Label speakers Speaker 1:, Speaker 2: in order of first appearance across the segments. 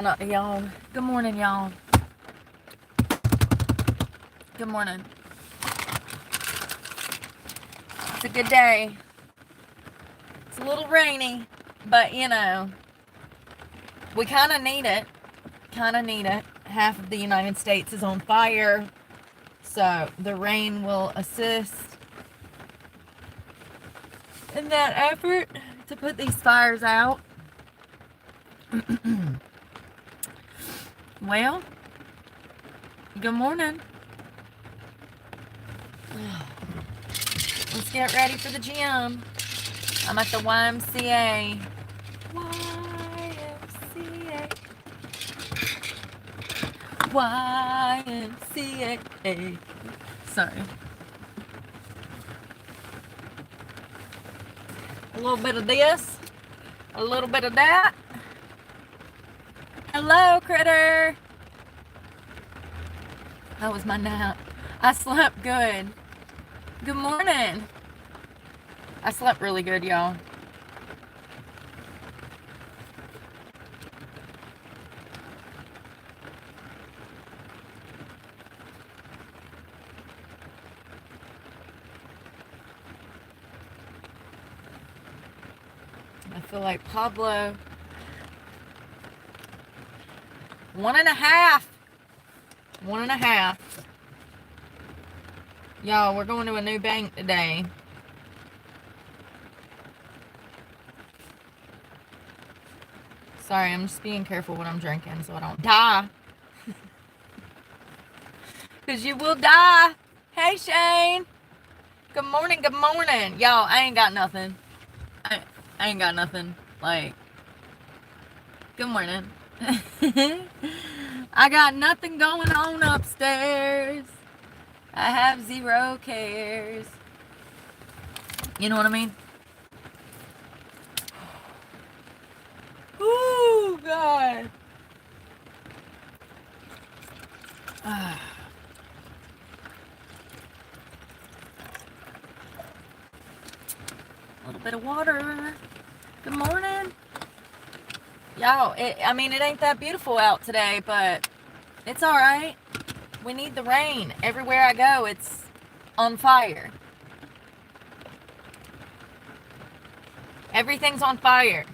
Speaker 1: Y'all. Good morning, y'all. Good morning. It's a good day. It's a little rainy, but we kind of need it. Half of the United States is on fire, so the rain will assist in that effort to put these fires out. Well, good morning. Let's get ready for the gym. I'm at the YMCA. YMCA. Sorry. A little bit of this, a little bit of that. Hello, critter. That was my nap. I slept good. Good morning. I slept really good, y'all. I feel like Pablo. 1.5. 1.5. Y'all, we're going to a new bank today. Sorry, I'm just being careful what I'm drinking so I don't die. Because you will die. Hey, Shane. Good morning, good morning. Y'all, I ain't got nothing. I ain't got nothing. Like, good morning. I got nothing going on upstairs. I have zero cares. You know what I mean? Ooh, God. A little bit of water. Good morning. Y'all, it ain't that beautiful out today, but it's all right. We need the rain. Everywhere I go, it's on fire. Everything's on fire.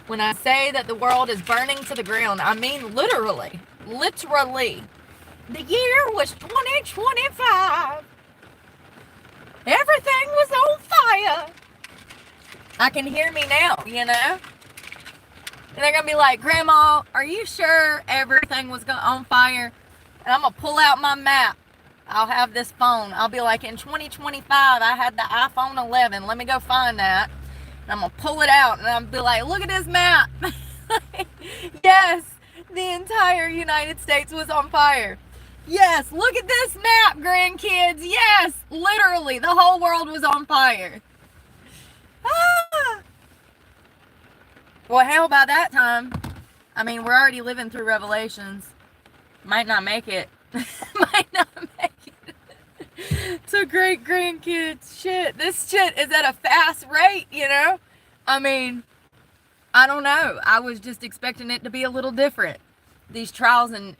Speaker 1: When I say that the world is burning to the ground, I mean literally. Literally. The year was 2025. Everything was on fire. I can hear me now, you know? And they're going to be like, Grandma, are you sure everything was on fire? And I'm going to pull out my map. I'll have this phone. I'll be like, in 2025, I had the iPhone 11. Let me go find that. And I'm going to pull it out. And I'll be like, look at this map. Yes, the entire United States was on fire. Yes, look at this map, grandkids. Yes, literally, the whole world was on fire. Ah! Well, hell, by that time, we're already living through Revelations. Might not make it. Might not make it to great grandkids. Shit, this shit is at a fast rate, you know? I don't know. I was just expecting it to be a little different. These trials and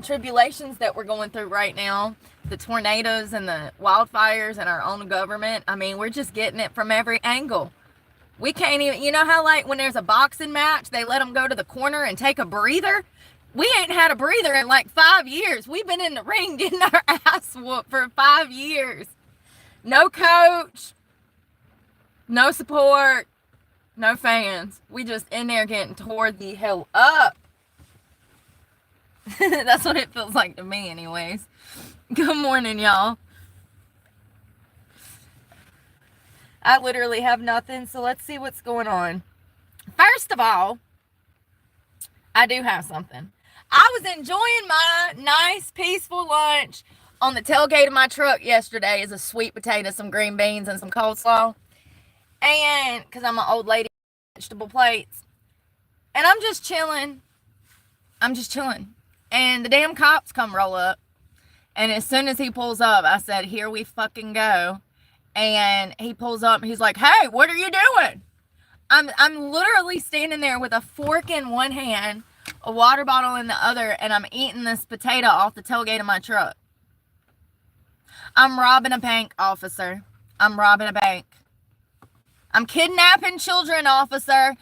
Speaker 1: tribulations that we're going through right now, the tornadoes and the wildfires and our own government, we're just getting it from every angle. We can't even, you know how like when there's a boxing match, they let them go to the corner and take a breather? We ain't had a breather in like 5 years. We've been in the ring getting our ass whooped for 5 years. No coach, no support, no fans. We just in there getting tore the hell up. That's what it feels like to me anyways. Good morning, y'all. I literally have nothing, so let's see what's going on. First of all, I do have something. I was enjoying my nice, peaceful lunch on the tailgate of my truck yesterday as a sweet potato, some green beans, and some coleslaw. And, because I'm an old lady, vegetable plates. And I'm just chilling. And the damn cops come roll up. And as soon as he pulls up, I said, here we fucking go. And he pulls up and he's like, hey, what are you doing? I'm literally standing there with a fork in one hand, a water bottle in the other, and I'm eating this potato off the tailgate of my truck. I'm robbing a bank, officer. I'm robbing a bank. I'm kidnapping children, officer.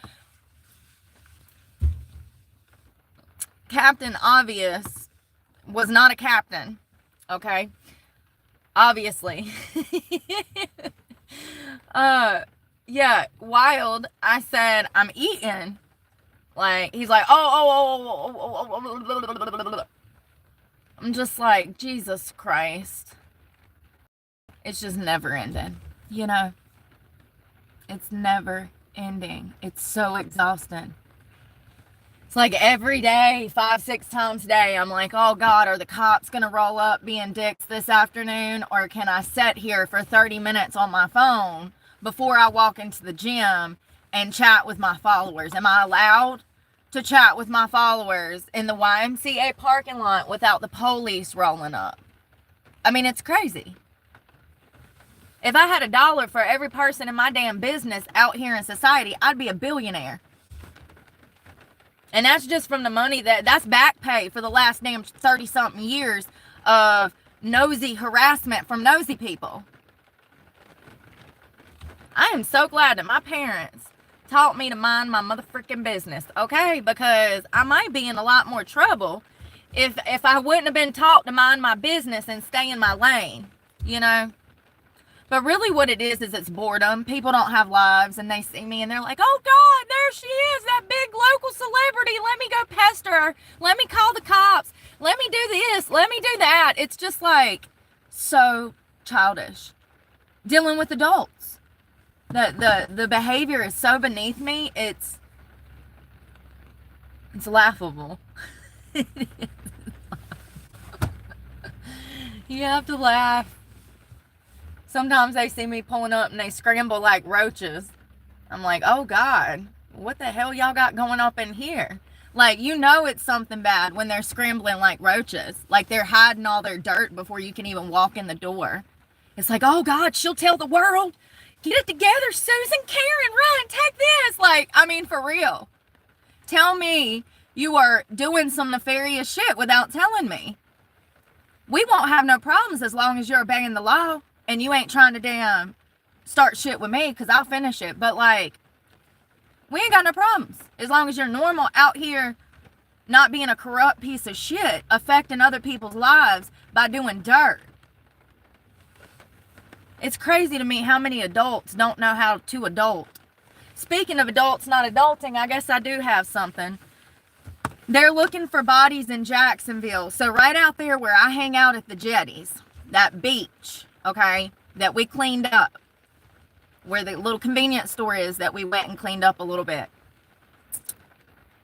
Speaker 1: Captain Obvious was not a captain, okay? Obviously. Yeah, Wild, I said, I'm eating. Like, he's like, oh. I'm just like, Jesus Christ. It's just never ending, you know? It's never ending. It's so exhausting. It's like every day, 5-6 times a day, I'm like, oh God, are the cops gonna roll up being dicks this afternoon? Or can I sit here for 30 minutes on my phone before I walk into the gym and chat with my followers? Am I allowed to chat with my followers in the YMCA parking lot without the police rolling up? I mean, it's crazy. If I had $1 for every person in my damn business out here in society, I'd be a billionaire. And that's just from the money that's back pay for the last damn 30-something years of nosy harassment from nosy people. I am so glad that my parents taught me to mind my motherfucking business, okay? Because I might be in a lot more trouble if I wouldn't have been taught to mind my business and stay in my lane, you know? But really what it is it's boredom. People don't have lives and they see me and they're like, oh God, there she is, that big local celebrity. Let me go pester her. Let me call the cops. Let me do this. Let me do that. It's just like so childish. Dealing with adults. The behavior is so beneath me. It's laughable. You have to laugh. Sometimes they see me pulling up and they scramble like roaches. I'm like, oh God, what the hell y'all got going up in here? Like, you know it's something bad when they're scrambling like roaches. Like they're hiding all their dirt before you can even walk in the door. It's like, oh God, she'll tell the world. Get it together, Susan, Karen, run, take this. Like, I mean, for real. Tell me you are doing some nefarious shit without telling me. We won't have no problems as long as you're obeying the law. And you ain't trying to damn start shit with me because I'll finish it. But like, we ain't got no problems. As long as you're normal out here not being a corrupt piece of shit, affecting other people's lives by doing dirt. It's crazy to me how many adults don't know how to adult. Speaking of adults not adulting, I guess I do have something. They're looking for bodies in Jacksonville. So right out there where I hang out at the jetties, that beach, okay, that we cleaned up, where the little convenience store is that we went and cleaned up a little bit.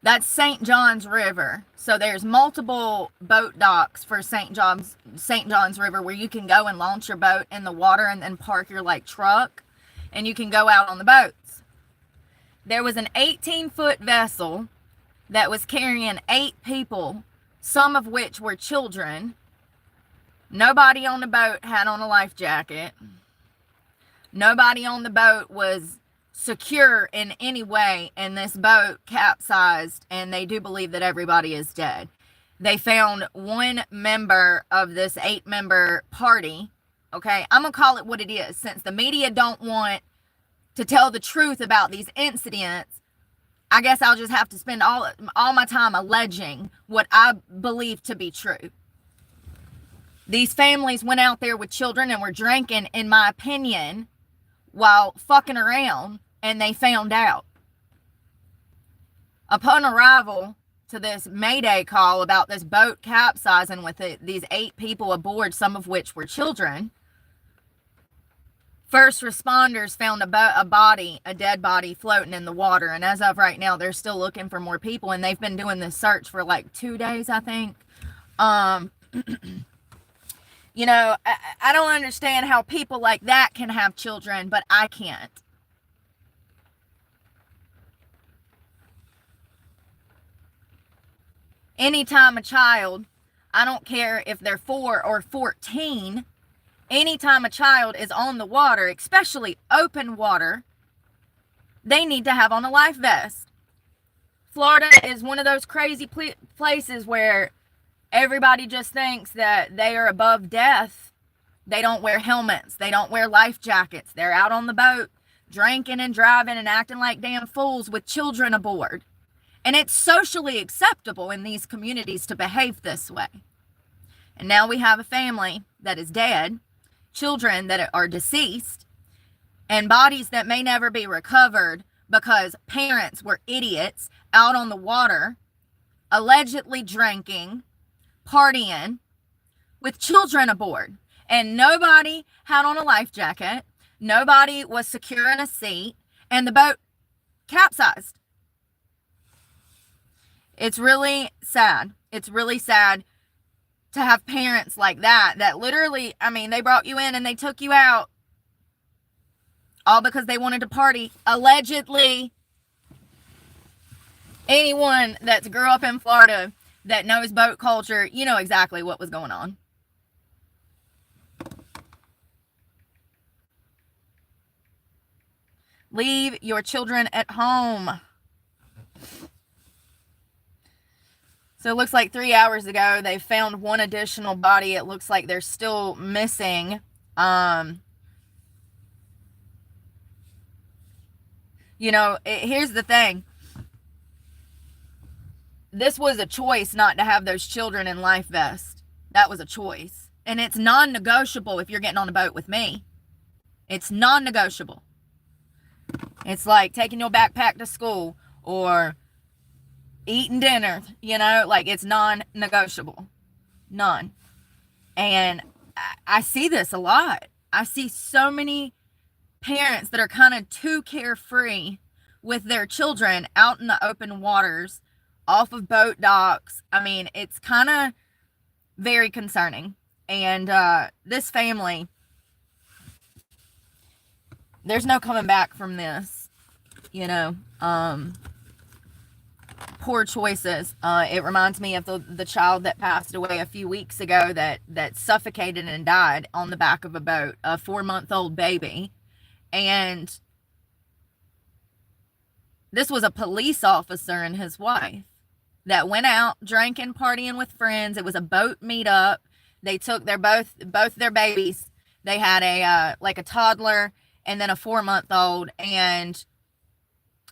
Speaker 1: That's St. John's River. So there's multiple boat docks for St. John's River where you can go and launch your boat in the water and then park your like truck and you can go out on the boats. There was an 18-foot vessel that was carrying 8 people, some of which were children. Nobody on the boat had on a life jacket. Nobody on the boat was secure in any way, and this boat capsized, and they do believe that everybody is dead. They found one member of this 8-member party. Okay, I'm going to call it what it is. Since the media don't want to tell the truth about these incidents, I guess I'll just have to spend all my time alleging what I believe to be true. These families went out there with children and were drinking, in my opinion, while fucking around, and they found out. Upon arrival to this Mayday call about this boat capsizing with these 8 people aboard, some of which were children, first responders found a dead body floating in the water, and as of right now, they're still looking for more people, and they've been doing this search for like 2 days, I think. You know, I don't understand how people like that can have children, but I can't. Anytime a child, I don't care if they're 4 or 14, anytime a child is on the water, especially open water, they need to have on a life vest. Florida is one of those crazy places where everybody just thinks that they are above death. They don't wear helmets. They don't wear life jackets. They're out on the boat drinking and driving and acting like damn fools with children aboard. And it's socially acceptable in these communities to behave this way. And now we have a family that is dead, children that are deceased, and bodies that may never be recovered because parents were idiots out on the water, allegedly drinking, partying, with children aboard. And nobody had on a life jacket. Nobody was secure in a seat. And the boat capsized. It's really sad. It's really sad to have parents like that literally, I mean, they brought you in and they took you out all because they wanted to party. Allegedly. Anyone that's grew up in Florida that knows boat culture, you know exactly what was going on. Leave your children at home. So it looks like 3 hours ago, they found one additional body. It looks like they're still missing. Here's the thing. This was a choice not to have those children in life vests. That was a choice. And it's non-negotiable if you're getting on a boat with me. It's non-negotiable. It's like taking your backpack to school or eating dinner, like it's non-negotiable. None. And I see this a lot. I see so many parents that are kind of too carefree with their children out in the open waters, off of boat docks. I mean, it's kind of very concerning. And this family, there's no coming back from this, poor choices. It reminds me of the child that passed away a few weeks ago that suffocated and died on the back of a boat, a 4-month-old baby. And this was a police officer and his wife that went out drinking, partying with friends. It was a boat meetup. They took both their babies. They had a toddler and then a 4-month-old. And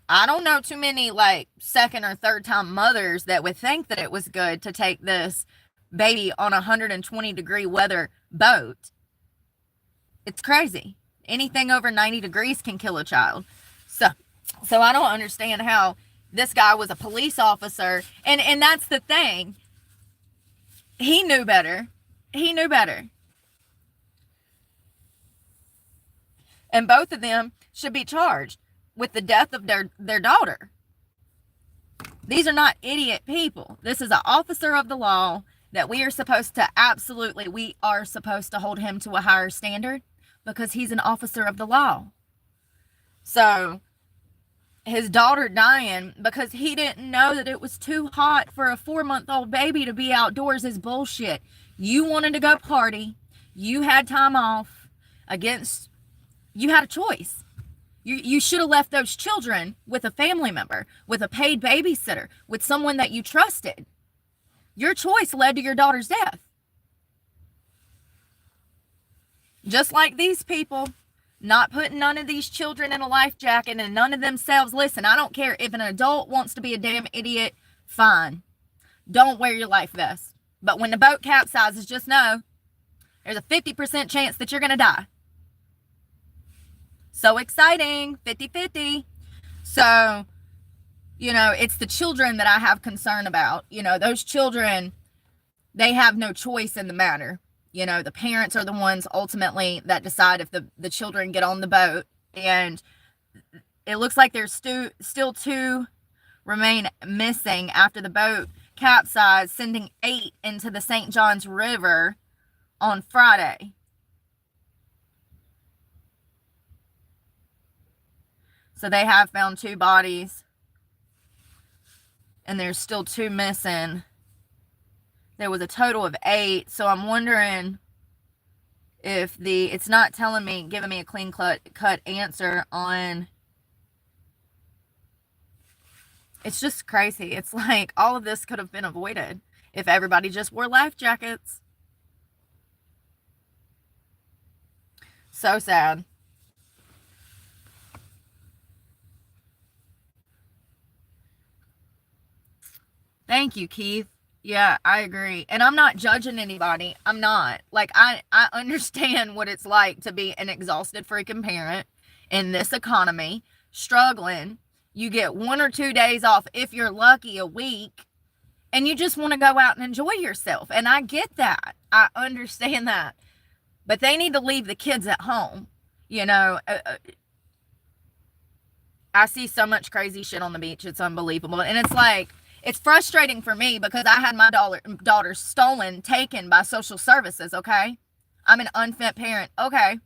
Speaker 1: I don't know too many second or third time mothers that would think that it was good to take this baby on a 120-degree weather boat. It's crazy. Anything over 90 degrees can kill a child. So I don't understand how this guy was a police officer. And that's the thing. He knew better. He knew better. And both of them should be charged with the death of their daughter. These are not idiot people. This is an officer of the law that we are supposed to hold him to a higher standard because he's an officer of the law. So his daughter dying because he didn't know that it was too hot for a 4-month-old baby to be outdoors is bullshit. You wanted to go party. You had time off. You had a choice. You should have left those children with a family member, with a paid babysitter, with someone that you trusted. Your choice led to your daughter's death. Just like these people not putting none of these children in a life jacket and none of themselves. Listen, I don't care if an adult wants to be a damn idiot, fine. Don't wear your life vest. But when the boat capsizes, just know there's a 50% chance that you're going to die. So exciting, 50-50. So, it's the children that I have concern about. Those children, they have no choice in the matter. The parents are the ones ultimately that decide if the children get on the boat. And it looks like there's still 2 remain missing after the boat capsized, sending 8 into the St. Johns River on Friday. So they have found 2 bodies, and there's still 2 missing. There was a total of 8, so I'm wondering if it's not giving me a clean cut answer on It's just crazy. It's like all of this could have been avoided if everybody just wore life jackets. So sad. Thank you, Keith. Yeah, I agree. And I'm not judging anybody. I'm not. Like I understand what it's like to be an exhausted freaking parent in this economy, struggling. You get 1 or 2 days off if you're lucky, a week, and you just want to go out and enjoy yourself. And I get that. I understand that. But they need to leave the kids at home. You know, I see so much crazy shit on the beach. It's unbelievable. And it's like, it's frustrating for me because I had my daughter stolen, taken by social services, okay? I'm an unfit parent, okay?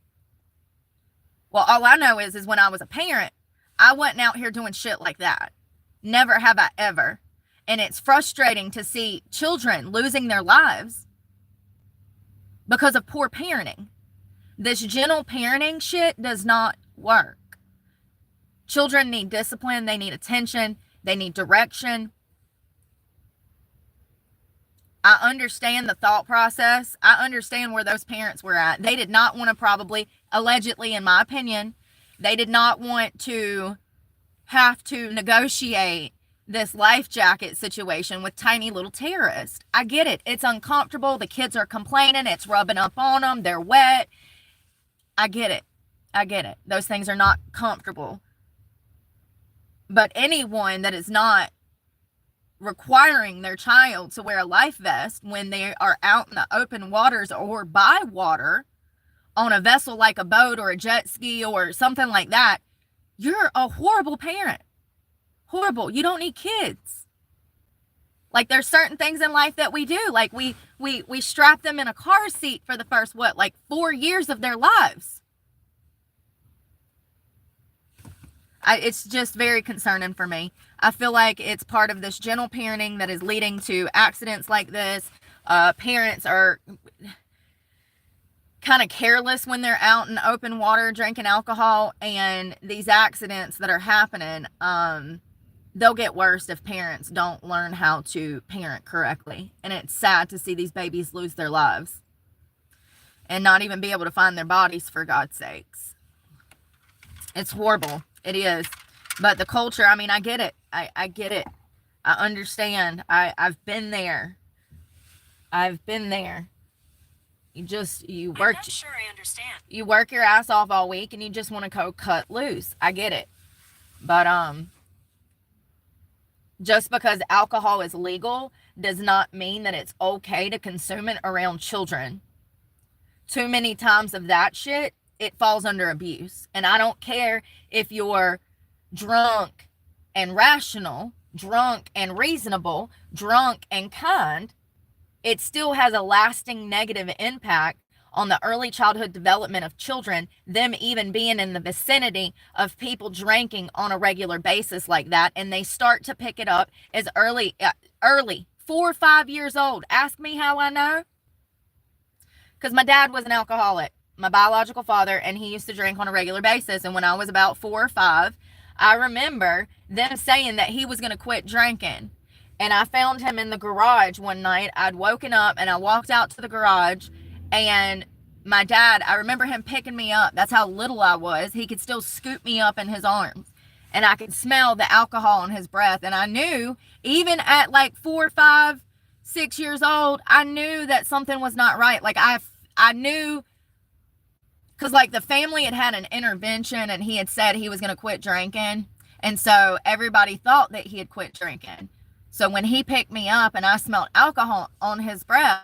Speaker 1: Well, all I know is when I was a parent, I wasn't out here doing shit like that. Never have I ever. And it's frustrating to see children losing their lives because of poor parenting. This gentle parenting shit does not work. Children need discipline. They need attention. They need direction. I understand the thought process. I understand where those parents were at. They did not want to probably, allegedly, in my opinion, they did not want to have to negotiate this life jacket situation with tiny little terrorists. I get it. It's uncomfortable. The kids are complaining. It's rubbing up on them. They're wet. I get it. I get it. Those things are not comfortable. But anyone that is not requiring their child to wear a life vest when they are out in the open waters or by water on a vessel like a boat or a jet ski or something like that, you're a horrible parent. Horrible. You don't need kids. Like, there's certain things in life that we do. Like, we strap them in a car seat for the first, 4 years of their lives. It's just very concerning for me. I feel like it's part of this gentle parenting that is leading to accidents like this. Parents are kind of careless when they're out in open water drinking alcohol, and these accidents that are happening, they'll get worse if parents don't learn how to parent correctly. And it's sad to see these babies lose their lives and not even be able to find their bodies, for God's sakes. It's horrible. It is. But the culture, I mean, I get it. I get it. I understand. I've been there. I've been there. You work. I'm not sure I understand. You work your ass off all week and you just want to go cut loose. I get it. But just because alcohol is legal does not mean that it's okay to consume it around children. Too many times of that shit, it falls under abuse. And I don't care if you're drunk and rational, drunk and reasonable, drunk and kind. It still has a lasting negative impact on the early childhood development of children, them even being in the vicinity of people drinking on a regular basis like that. And they start to pick it up as early, 4 or 5 years old. Ask me how I know. Because my dad was an alcoholic, my biological father, and he used to drink on a regular basis. And when I was about 4 or 5, I remember them saying that he was going to quit drinking. And I found him in the garage one night. I'd woken up and I walked out to the garage, and my dad, I remember him picking me up. That's how little I was. He could still scoop me up in his arms, and I could smell the alcohol in his breath. And I knew, even at 4, 5, 6 years old, I knew that something was not right. I knew, because the family had an intervention, and he had said he was going to quit drinking. And so everybody thought that he had quit drinking. So when he picked me up and I smelled alcohol on his breath,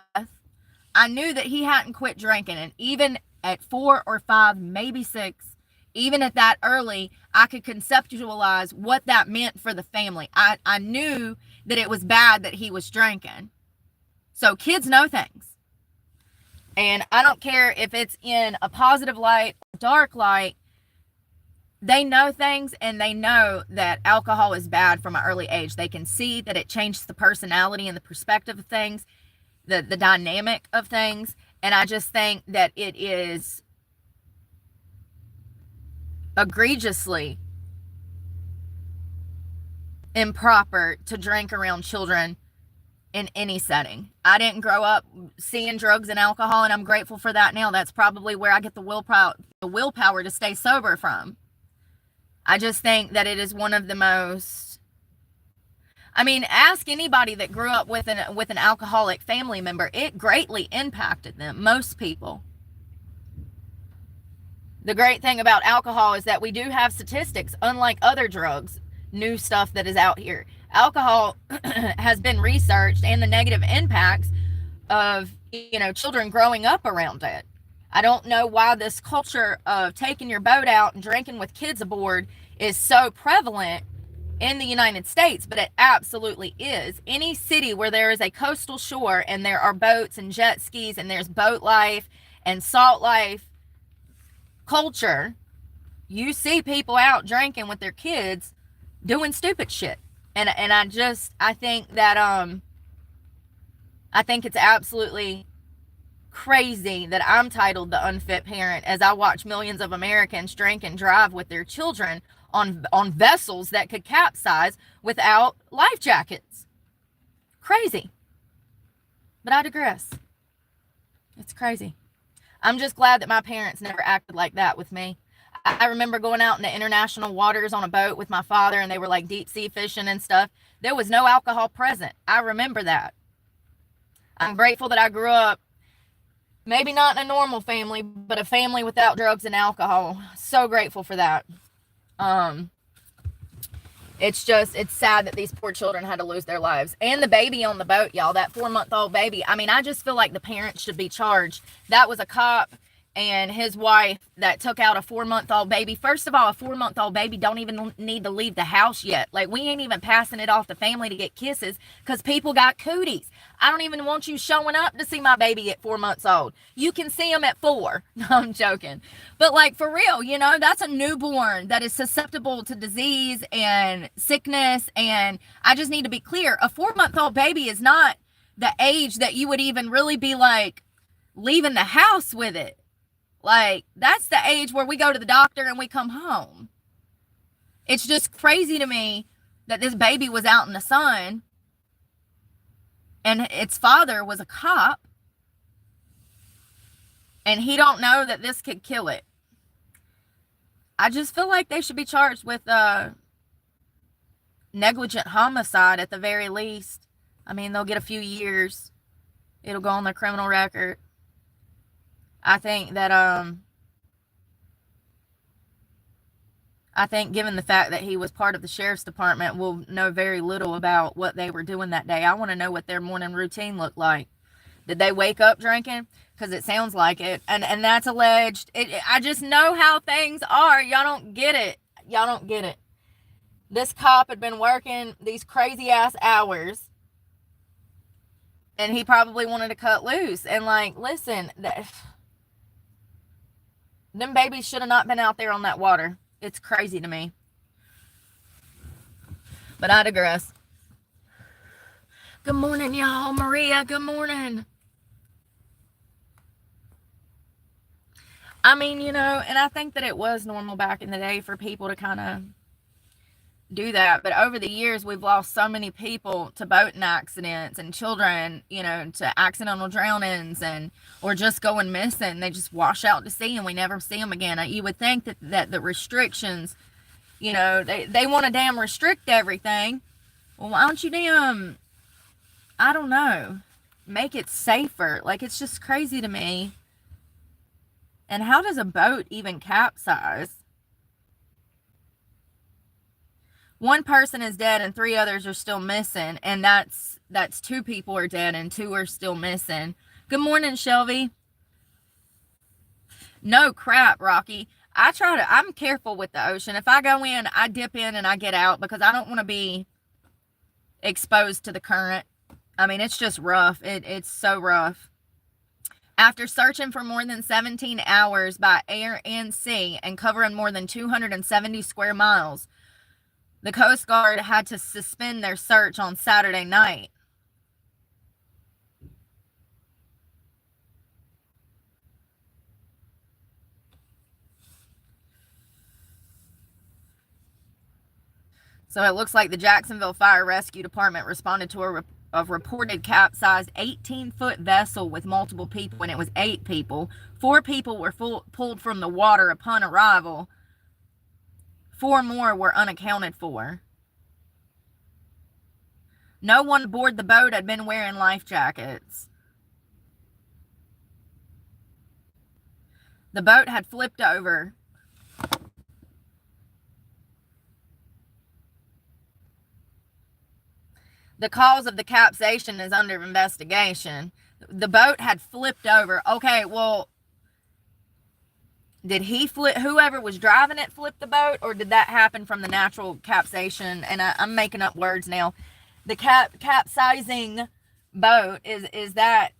Speaker 1: I knew that he hadn't quit drinking. And even at 4 or 5, maybe 6, even at that early, I could conceptualize what that meant for the family. I knew that it was bad that he was drinking. So kids know things. And I don't care if it's in a positive light or dark light. They know things, and they know that alcohol is bad from an early age. They can see that it changes the personality and the perspective of things, the dynamic of things. And I just think that it is egregiously improper to drink around children in any setting. I didn't grow up seeing drugs and alcohol, and I'm grateful for that now. That's probably where I get the willpower to stay sober from. I just think that it is one of the most, I mean, ask anybody that grew up with an alcoholic family member. It greatly impacted them, most people. The great thing about alcohol is that we do have statistics, unlike other drugs, new stuff that is out here. Alcohol has been researched, and the negative impacts of, children growing up around it. I don't know why this culture of taking your boat out and drinking with kids aboard is so prevalent in the United States, but it absolutely is. Any city where there is a coastal shore and there are boats and jet skis and there's boat life and salt life culture, you see people out drinking with their kids doing stupid shit. And I think that I think it's absolutely crazy that I'm titled the unfit parent as I watch millions of Americans drink and drive with their children on vessels that could capsize without life jackets. Crazy. But I digress. It's crazy. I'm just glad that my parents never acted like that with me. I remember going out in the international waters on a boat with my father, and they were like deep sea fishing and stuff. There was no alcohol present. I remember that. I'm grateful that I grew up, maybe not in a normal family, but a family without drugs and alcohol. So grateful for that. It's sad that these poor children had to lose their lives. And the baby on the boat, y'all, that 4-month-old baby. I mean, I just feel like the parents should be charged. That was a cop and his wife that took out a 4-month-old baby. First of all, a 4-month-old baby don't even need to leave the house yet. Like, we ain't even passing it off to family to get kisses because people got cooties. I don't even want you showing up to see my baby at 4 months old. You can see him at 4. No, I'm joking. But like, for real, that's a newborn that is susceptible to disease and sickness. And I just need to be clear. A 4-month-old baby is not the age that you would even really be like leaving the house with it. Like, that's the age where we go to the doctor and we come home. It's just crazy to me that this baby was out in the sun and its father was a cop and he don't know that this could kill it. I just feel like they should be charged with negligent homicide at the very least. I mean, they'll get a few years. It'll go on their criminal record. I think that, I think given the fact that he was part of the sheriff's department, we'll know very little about what they were doing that day. I want to know what their morning routine looked like. Did they wake up drinking? Because it sounds like it. And that's alleged. I just know how things are. Y'all don't get it. Y'all don't get it. This cop had been working these crazy ass hours. And he probably wanted to cut loose. And like, listen, them babies should have not been out there on that water. It's crazy to me. But I digress. Good morning, y'all. Maria, good morning. I mean, and I think that it was normal back in the day for people to kind of do that. But over the years, we've lost so many people to boating accidents and children, to accidental drownings or just going missing. They just wash out to sea and we never see them again. You would think that the restrictions, they want to damn restrict everything. Well, why don't you I don't know, make it safer? Like, it's just crazy to me. And how does a boat even capsize? One person is dead and 3 others are still missing. And that's 2 people are dead and 2 are still missing. Good morning, Shelby. No crap, Rocky. I'm careful with the ocean. If I go in, I dip in and I get out because I don't want to be exposed to the current. I mean, it's just rough. It's so rough. After searching for more than 17 hours by air and sea and covering more than 270 square miles, the Coast Guard had to suspend their search on Saturday night. So it looks like the Jacksonville Fire Rescue Department responded to a reported capsized 18-foot vessel with multiple people, and it was 8 people. 4 people were pulled from the water upon arrival. 4 more were unaccounted for. No one aboard the boat had been wearing life jackets. The boat had flipped over. The cause of the capsization is under investigation. The boat had flipped over. Okay, well, did he flip, whoever was driving it flip the boat, or did that happen from the natural capsization? And I'm making up words now. The capsizing boat, is that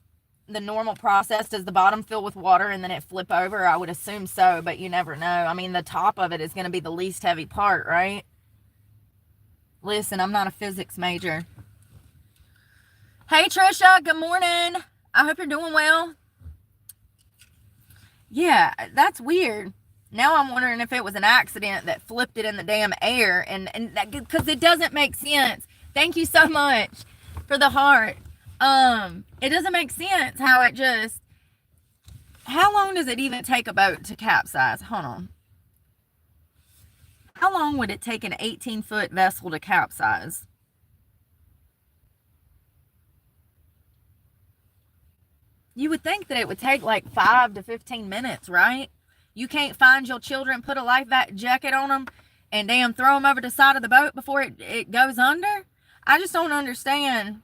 Speaker 1: the normal process? Does the bottom fill with water and then it flip over? I would assume so, but you never know. I mean, the top of it is going to be the least heavy part, right? Listen, I'm not a physics major. Hey, Trisha, good morning. I hope you're doing well. Yeah, that's weird. Now I'm wondering if it was an accident that flipped it in the damn air, and that, because it doesn't make sense. Thank you so much for the heart. It doesn't make sense how it just, how long does it even take a boat to capsize? Hold on. How long would it take an 18-foot vessel to capsize? You would think that it would take like 5 to 15 minutes, right? You can't find your children, put a life jacket on them, and damn throw them over the side of the boat before it goes under? I just don't understand.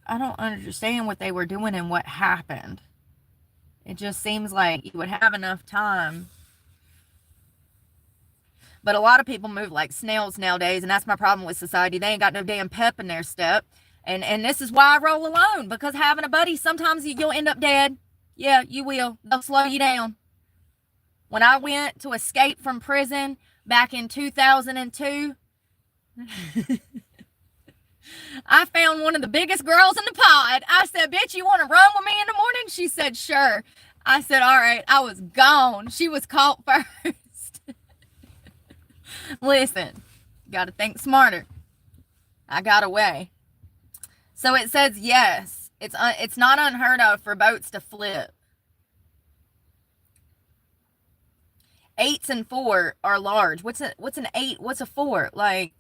Speaker 1: I don't understand what they were doing and what happened. It just seems like you would have enough time. But a lot of people move like snails nowadays, and that's my problem with society. They ain't got no damn pep in their step. And this is why I roll alone, because having a buddy, sometimes you'll end up dead. Yeah, you will. They'll slow you down. When I went to escape from prison back in 2002, I found one of the biggest girls in the pod. I said, bitch, you want to run with me in the morning? She said, sure. I said, all right. I was gone. She was caught first. Listen, got to think smarter. I got away. So it says yes. It's not unheard of for boats to flip. 8s and 4 are large. What's an 8? What's a 4? Like,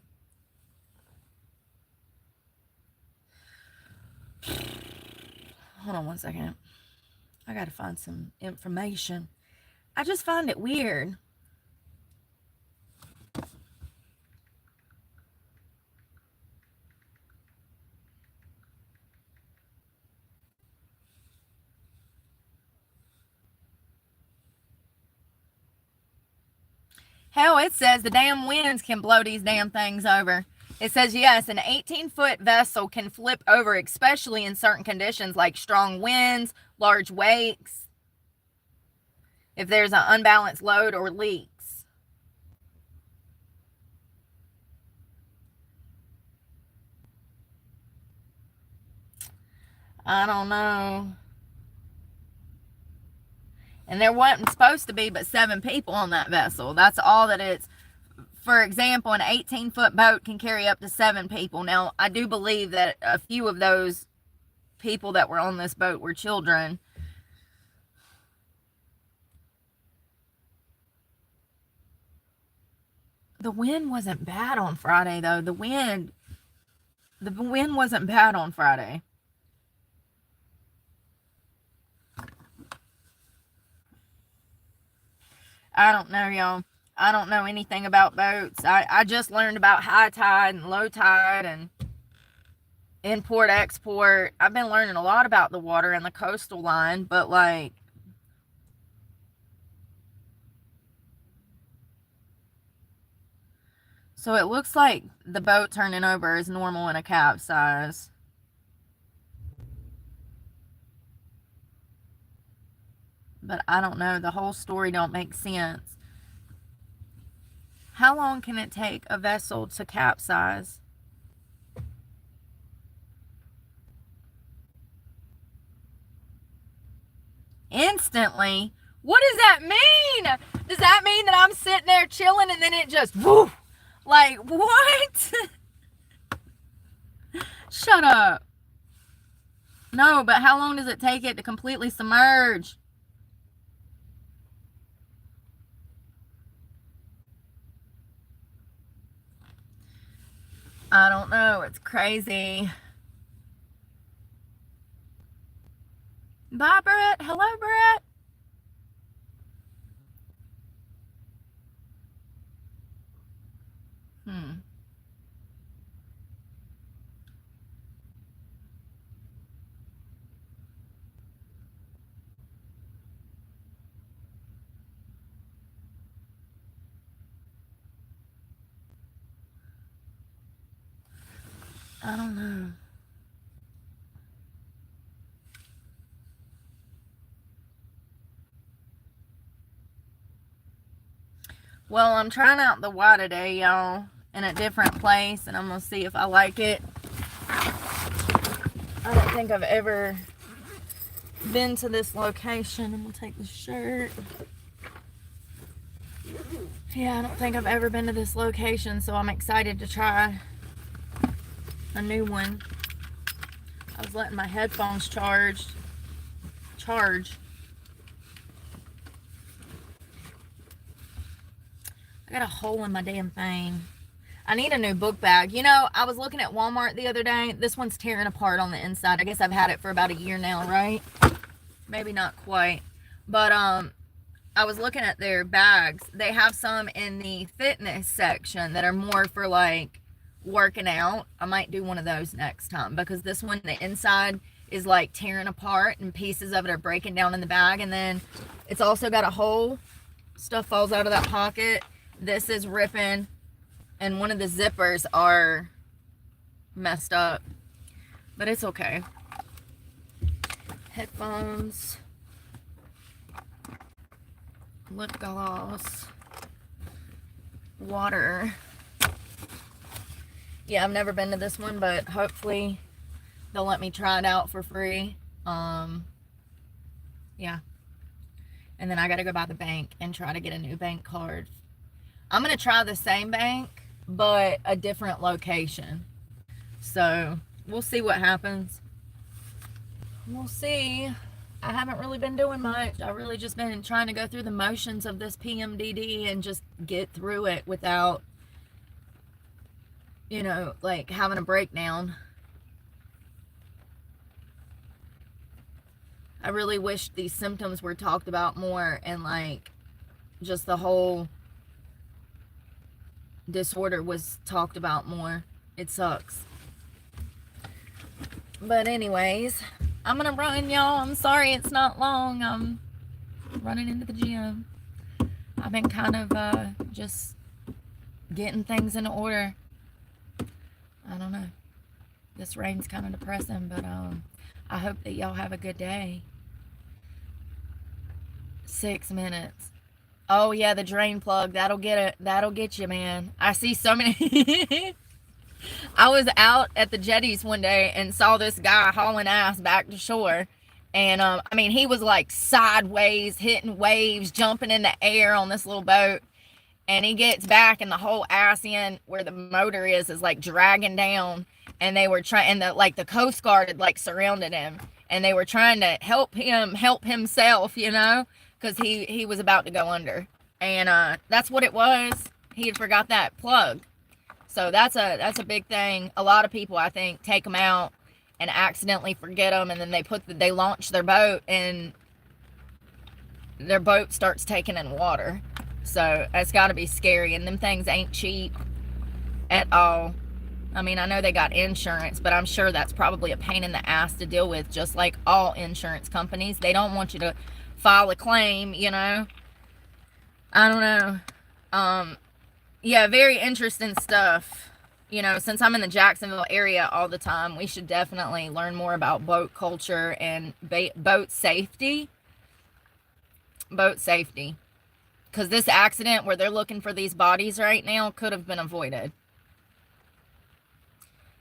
Speaker 1: hold on one second. I got to find some information. I just find it weird. Hell, it says the damn winds can blow these damn things over. It says, yes, an 18-foot vessel can flip over, especially in certain conditions like strong winds, large wakes, if there's an unbalanced load or leaks. I don't know. And there wasn't supposed to be but 7 people on that vessel. That's all that it's. For example, an 18-foot boat can carry up to 7 people. Now, I do believe that a few of those people that were on this boat were children. The wind wasn't bad on Friday, though. The wind wasn't bad on Friday. I don't know, y'all. I don't know anything about boats. I just learned about high tide and low tide and import, export. I've been learning a lot about the water and the coastal line, but like, so it looks like the boat turning over is normal in a capsize. But I don't know. The whole story don't make sense. How long can it take a vessel to capsize? Instantly? What does that mean? Does that mean that I'm sitting there chilling and then it just, woof? Like, what? Shut up. No, but how long does it take it to completely submerge? I don't know. It's crazy. Bye, Brett. Hello, Brett. I don't know. Well, I'm trying out the Y today, y'all, in a different place, and I'm going to see if I like it. I don't think I've ever been to this location. I'm going to take the shirt. Yeah, I don't think I've ever been to this location, so I'm excited to try a new one. I was letting my headphones charge. I got a hole in my damn thing. I need a new book bag. You know, I was looking at Walmart the other day. This one's tearing apart on the inside. I guess I've had it for about a year now, right? Maybe not quite. But I was looking at their bags. They have some in the fitness section that are more for like working out. I might do one of those next time, because this one, the inside is like tearing apart and pieces of it are breaking down in the bag, and then it's also got a hole. Stuff falls out of that pocket. This is ripping, and one of the zippers are messed up, but it's okay. Headphones, lip gloss, water. Yeah, I've never been to this one, but hopefully they'll let me try it out for free. Yeah. And then I gotta go by the bank and try to get a new bank card. I'm gonna try the same bank, but a different location. So we'll see what happens. We'll see. I haven't really been doing much. I've really just been trying to go through the motions of this PMDD and just get through it without, you know, like having a breakdown. I really wish these symptoms were talked about more, and like just the whole disorder was talked about more. It sucks. But anyways, I'm gonna run, y'all. I'm sorry it's not long. I'm running into the gym. I've been kind of just getting things in order. I don't know. This rain's kind of depressing, but I hope that y'all have a good day. 6 minutes. Oh yeah, the drain plug. That'll get it. That'll get you, man. I see so many. I was out at the jetties one day and saw this guy hauling ass back to shore. And I mean, he was like sideways, hitting waves, jumping in the air on this little boat. And he gets back, and the whole ass end where the motor is like dragging down. And they were trying, and the Coast Guard had like surrounded him, and they were trying to help him help himself, you know, because he was about to go under. And that's what it was. He had forgot that plug. So that's a big thing. A lot of people, I think, take them out and accidentally forget them, and then they launch their boat, and their boat starts taking in water. So it's got to be scary, and them things ain't cheap at all. I mean, I know they got insurance, but I'm sure that's probably a pain in the ass to deal with, just like all insurance companies. They don't want you to file a claim, you know. I don't know. Yeah, very interesting stuff. You know, since I'm in the Jacksonville area all the time, we should definitely learn more about boat culture and boat safety. Boat safety. Because this accident where they're looking for these bodies right now could have been avoided.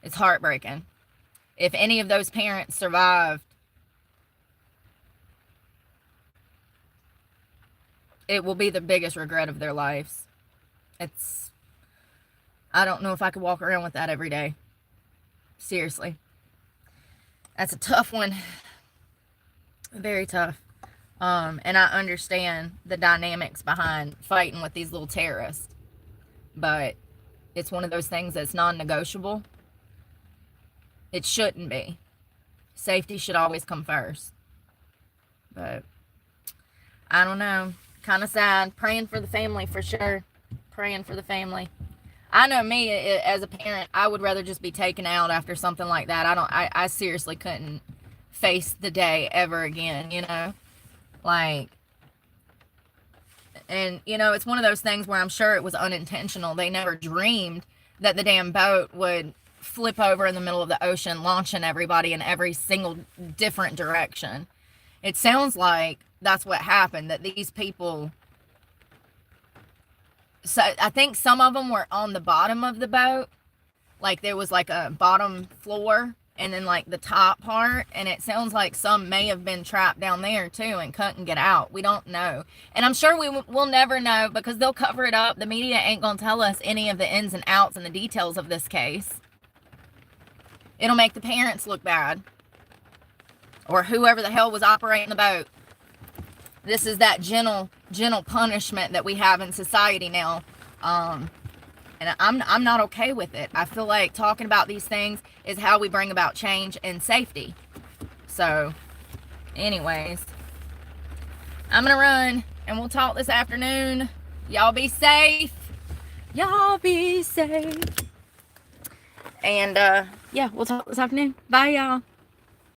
Speaker 1: It's heartbreaking. If any of those parents survived, it will be the biggest regret of their lives. I don't know if I could walk around with that every day. Seriously. That's a tough one. Very tough. And I understand the dynamics behind fighting with these little terrorists. But it's one of those things that's non-negotiable. It shouldn't be. Safety should always come first. But I don't know. Kind of sad. Praying for the family for sure. Praying for the family. I know me, as a parent, I would rather just be taken out after something like that. I seriously couldn't face the day ever again, you know? Like, and, you know, it's one of those things where I'm sure it was unintentional. They never dreamed that the damn boat would flip over in the middle of the ocean, launching everybody in every single different direction. It sounds like that's what happened, that these people... So I think some of them were on the bottom of the boat. Like there was like a bottom floor and then like the top part. And it sounds like some may have been trapped down there too and couldn't get out. We don't know. And I'm sure we'll never know because they'll cover it up. The media ain't going to tell us any of the ins and outs and the details of this case. It'll make the parents look bad. Or whoever the hell was operating the boat. This is that gentle punishment that we have in society now. And I'm not okay with it. I feel like talking about these things is how we bring about change and safety. So, anyways, I'm going to run and we'll talk this afternoon. Y'all be safe. Y'all be safe. And, yeah, we'll talk this afternoon. Bye, y'all.